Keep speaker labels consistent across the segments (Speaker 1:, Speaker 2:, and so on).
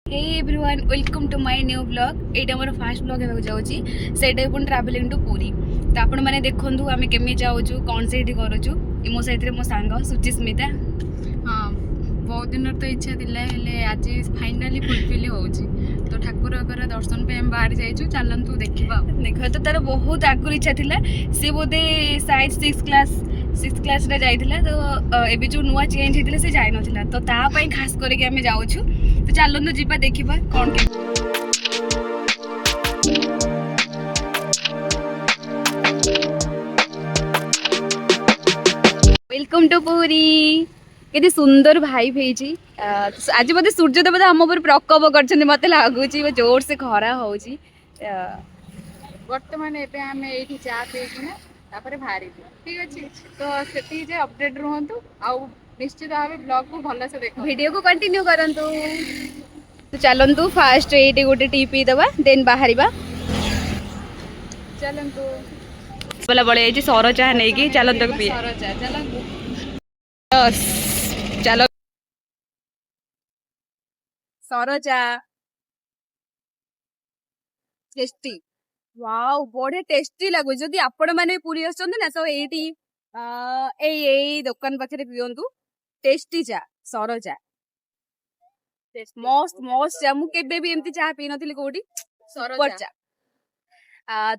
Speaker 1: Hey everyone welcome to my new blog एटा मोर first blog हेबाक जाउची सेटा पुन ट्रैवलिंग टू पुरी तो आपण माने देखंतु आमे केमी जाउछु कोन सेठी करूछु मो सहित मो सांग सुचिस्मिता।
Speaker 2: हाँ बहुत दिन तो इच्छा थिला हेले आज फाइनली फुलफिल होउची तो ठाकुर दर्शन पे हम बाहर जाइछु चलंतु देखिबा
Speaker 1: देख तो तार बहुत आगुर इच्छा थिला से बोधे शायद 6th क्लास रे जाइथिला तो एबे जो नुवा चेंज हेतिला से जाय नथिला तो ता पई खास करके आमे जाउछु तो चलंतु जिबा देखिबा कोन के वेलकम टू पुरी केते सुंदर भाई भेजी आज बोधे सूर्य देवता हम ऊपर प्रकोप कर मत लगुच जोर से खरा हो
Speaker 2: वर्तमान एबे हमें एठी चा पीकिना तापर भारी ठीक अछि तो सेती जे अपडेट रहंतु आ निश्चित भाबे ब्लॉग को भलो से देखो
Speaker 1: वीडियो को कंटिन्यू करंतु तो चलंतु फास्ट एटी गोटे टी पी दबा देन बाहरिबा
Speaker 2: चलंतु
Speaker 1: बोला बळे जी सौर चाह नै की चलंतु पी
Speaker 2: सरचा चलंतु
Speaker 1: चलो सौर चाह टेस्टी वाओ बड़े टेस्टी लगु जदि आपण माने पुरी आछन ना तो एटी एई दुकान पाखरे पियंतु टेस्टी चा सौर चा मस्त मस्त चा मु केबे भी एमती चाह पी नथिली कोडी
Speaker 2: सरचा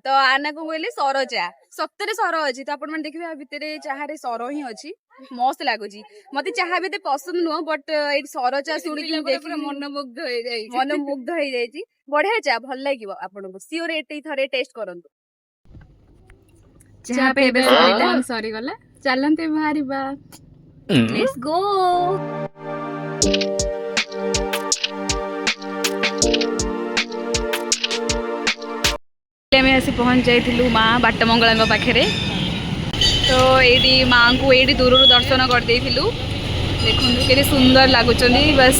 Speaker 1: तो आना को कहले सौर चा सत्तरे सौर अछि तो आपण माने देखिबे भितरे चाह रे सौर ही अछि मस्त लागुची मते चाह बेते पसंद नुह बट ए सौर चा सुनी कि देखि
Speaker 2: मनमुग्ध हो जाई
Speaker 1: मनमुग्ध हो जाई बढ़िया चा भल लागिवो आपण को सियोर एटी थरे टेस्ट करंतु
Speaker 2: चाह पे एबे सरीला सरी गला चलंते बाहरिबा
Speaker 1: लेट्स गो आम आसी पहुँच जाइलु माँ बाटमंगला पाखे तो ये माँ को ये दूर दर्शन करदे देखु के सुंदर लगुच बस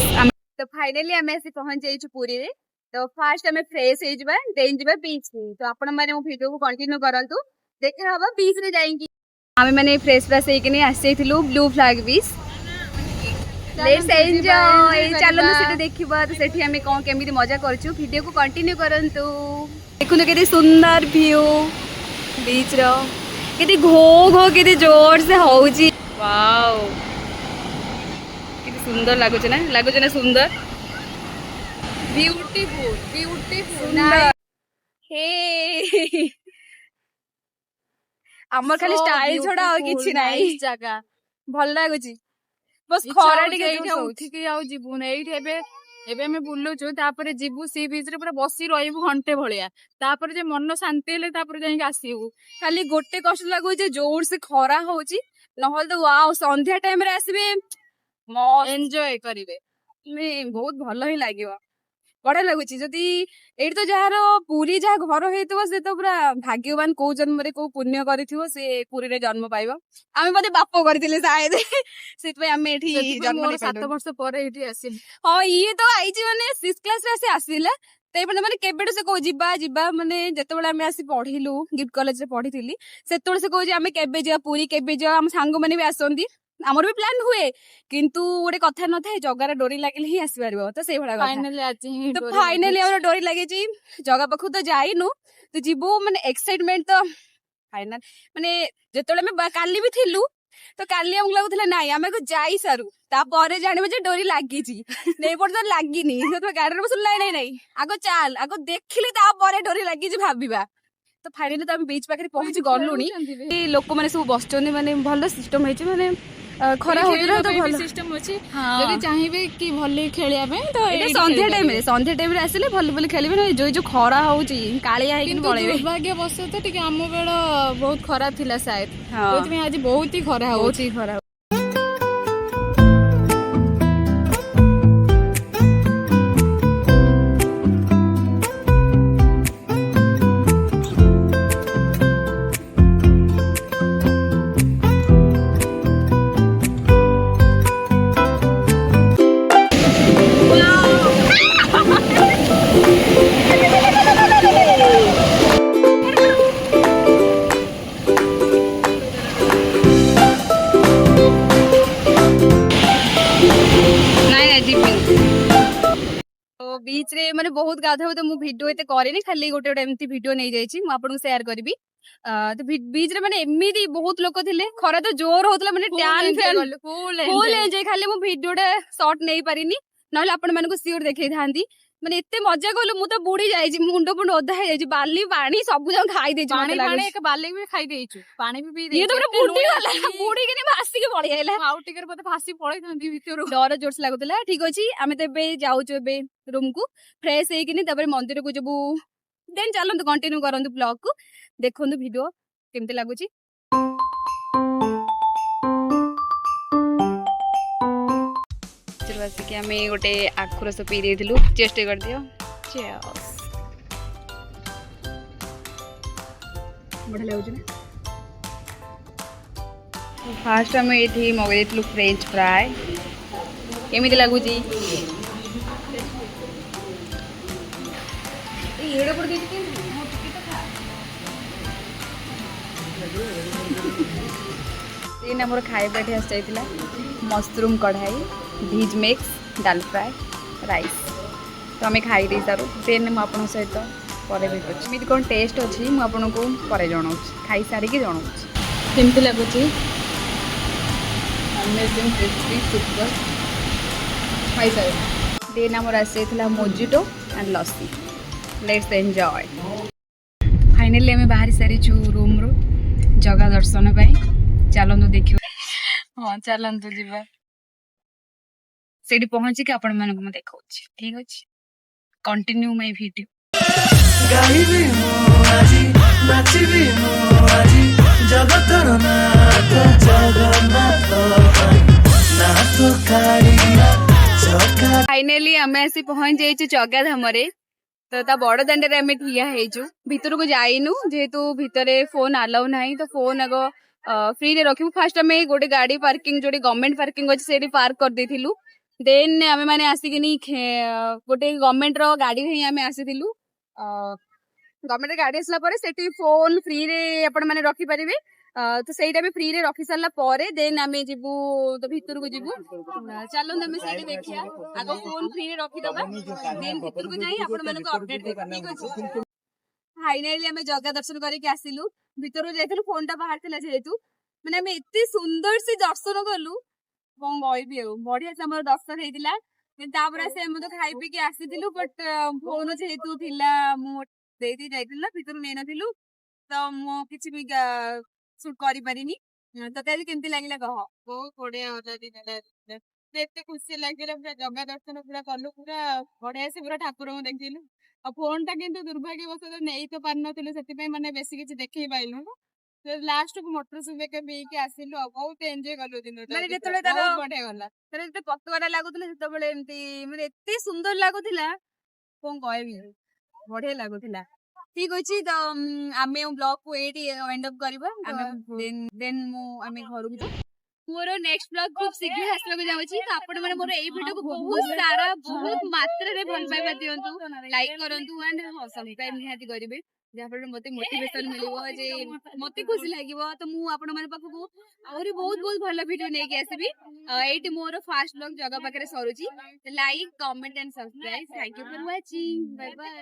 Speaker 1: तो फाइनली आम आसी पहुँच जाइछु पुरी रे तो फास्ट आम फ्रेश हो बीच तो आपण मैंने मो वीडियो को कंटिन्यू करंतु देखा हम बीच रे जाएंगे आम मैंने फ्रेश फ्रेश होकर आसी blue flag beach let's enjoy चलो सेठी देखिबा तो सेठी हमें कौन केमिति मजा करछु वीडियो को कंटिन्यू करंतु देखु केते सुंदर व्यू बीच रो केते घो घो केते जोर से होउची वाओ केते सुंदर लागुच ना सुंदर
Speaker 2: ब्यूटीफुल ब्यूटीफुल
Speaker 1: हे हमर खाली स्टाइल छोड़ा और किछि नाही
Speaker 2: जगह
Speaker 1: भल लागुची बस खरा टिके
Speaker 2: उठिकी आउ जीवु एठी एबे एबे हमें बुलुचु तापर जीवु सी बीच रे पूरा बसी रहिबु घंटे भलिया तापर जे मन शांति हेले तापर जाई आसीबु
Speaker 1: खाली गोटे कष्ट लागु जे जोर से खरा होउची नहल तो वाओ संध्या टाइम रे आसीबे
Speaker 2: एन्जॉय करिवे
Speaker 1: बहुत भल ही लागिवो बड़ा लगुची जदि एठी तो जार पूरी जहा घर हेतबो से तो पूरा भाग्यवान को जन्म रे को पुण्य करिथिबो से पूरी रे जन्म पाइबो आमे बदे बाप करथिले शायद सेत पे आमे एठी जन्म
Speaker 2: 7 वर्ष परे एठी आसी
Speaker 1: हां ये तो आइची माने 6th क्लास रे आसी आसीला ते माने केबेड से को जिबा माने जतबेला आमे आसी पढिलु गिफ्ट कॉलेज रे पढिथिली सेतबेला से को जे आमे केबे जा पूरी केबे जा हम सांग माने भी आसंदी आमर भी प्लान हुए किंतु गोटे कथा न थाए जगार डोरी लागिले ही आसी पारिबो तो सेही भला
Speaker 2: फाइनली आज ही
Speaker 1: तो फाइनली हमर डोरी लागे जी जगा पाखु तो जाइनु तो जीवो माने एक्साइटमेंट तो फाइनल माने जेतोले में काली भी थिलु तो काली हम लागुथला नाही आमे को जाई सारू ता परे जानिबे जे डोरी लागी जी नै पर तो लागिनी तो गाड़ी रे बसला नहीं आगो चाल आगो देखिले ता परे डोरी लागी जी भाबिबा तो फाइनली तो हम बीच पाखे पहुंची गलुनी लोक माने सब बसचोनी माने भलो सिस्टम हेची माने खरा होतरा तो भलो
Speaker 2: सिस्टम अछि जदि चाहिबे कि भली खेलिया पे तो
Speaker 1: ए संध्या टाइम रे आसिले भली भली खेलिबे न जो खरा होउची कालिया हेकिन पळेबे
Speaker 2: दुर्भाग्य बस तो टिके आम बेल बहुत खराब थिला शायद ओति आज बहुत ही खरा होउची
Speaker 1: बीच रे माने बहुत गाधो तो मु वीडियो एते करेनी खाली गोटे गोटे एमती वीडियो नै जाईची मु आपन शेयर करबी तो बीच रे माने एमिदी बहुत लोक थिले खरा तो जोर होतला माने टैन फैन फुल एंजॉय खाली मु वीडियोटा शॉट नै पारिनी नहले आपन मानको सियोर देखै थांदी माने एते मजा कलु मु तो बुडी जाईची मुंडो पुंड ओदा हे जाईची बाली पानी सब जन खाई देची
Speaker 2: पानी पानी एक बाली भी खाई देइछु पानी भी पी
Speaker 1: ये तो पूरा बुडी वाला बुडी के भासी के पड़ी आइला
Speaker 2: आउ टिकर पते फासी पळै थांदी भितरो
Speaker 1: डर जोरस लागुतला ठीक अछि आमे तो बे जाउछु बे रूम को फ्रेश हे किनी तबरे मंदिर को जबु देन चलंतु कंटिन्यू करंतु ब्लॉग को देखंतु वीडियो केमते लागुची बस कि आमे गोटे आखु रस पी देथिलु चेस्ट कर दियो चेयर्स बढ़िया लागुची फास्ट आम ये मगेलु फ्रेंच फ्राए केमी लगुच मोर खाइबा आस जाइला मशरूम कढ़ाई भीज मिक्स डाल फ्राए राइस तो आम खाई दे सारू देन मुझे सहित पर भेटुची कौन टेस्ट अच्छी मुझे पर जनाऊँ खाई सारिकी जनाऊँ केमती लगुच अमेजिंग टेस्टी सुपर खाई सारे देन आमर आसी mojito and lassi let's enjoy finally आम बाहरी सारी रूम रू जगह दर्शन चलतु देख हाँ चलतु जीवा से पहुँचिक आपण मानक मैं देखा ठीक अच्छे कंटिन्यू माय वीडियो फाइनली आम आसी पहुंच जाइए जगा धाम तो बड़ दाण्ड आम ठिया भितर को जाइनु जेहेतु भितर फोन आलाउ ना तो फोन आग फ्री रे रखी फास्ट आम गोटे गाड़ी पार्किंग जो गवर्नमेंट पार्किंग अच्छे से पार्क कर देथिलु देन आम मैंने आसिकिनी गोटे गवर्नमेंट रो गाड़ी ही आम आसीलु गवर्नमेंट गाड़ी आसला परे सेठी फोन फ्री रे आपण माने रखी परिबे तो सेटा भी फ्री रे रखी सारला परे देन आमे जिबु तो भितर को जिबु चलो आमे सेठी देखिया आगो फोन फ्री रे रखी दबा देन भितर को जाई आपण माने को अपडेट देबा ठीक अछि फाइनली आमे जगह दर्शन करे के आसिलु भितर को जाइथलु फोन टा बाहर थिला जेहेतु माने आमे एते सुंदर से दर्शन कलु कोन गइबी बढ़िया से हमर दर्शन हेतिला तापर से हम तो खाई पी के आसीथिलु बट फोन जेहेतु थिला मु देती जाइथिला भितर नै नथिलु तो मु किछि भी शूट करि परिनी तते आज केमती लागिला कह
Speaker 2: बहुत बढ़िया होला दिन एते खुशी लागिला पूरा जगह दर्शन पूरा कलु पूरा बढ़िया से पूरा ठाकुर को देखिलु आ फोन टा किंतु दुर्भाग्यवश नै तो पार नथिलु सेति माने बेसी किछि देखै पाइलु लास्ट को मोटर सुबह के पी के आसिलु बहुत एंजॉय कलु दिन
Speaker 1: माने जेतले तार
Speaker 2: बढ़िया गला
Speaker 1: तार एते पतवारा लागुतले सेते बेले एमती माने एते सुंदर लागुतिला कोन कहबी बढ़िया लागुतिला ठीक अछि तो आमे ब्लॉग को एटी एंड अप करबा आमे देन मु आमे घर को मोर नेक्स्ट ब्लॉग खूब शीघ्र आसला को जाउछि तो आपण माने मोर एई वीडियो को बहुत सारा बहुत मात्रा रे भल पाइबा दियंतु लाइक करंतु एंड सब्सक्राइब निहाती करिवे जहाँ पर मते मोटिवेशन मिलिबो जे मते खुशी लागिबो तो मु आपण माने पाखु आउरी बहुत बहुत भल वीडियो नै के आसीबी एटी मोर फर्स्ट ब्लॉग जगह पाखरे सरुची like comment and subscribe thank you for watching bye bye.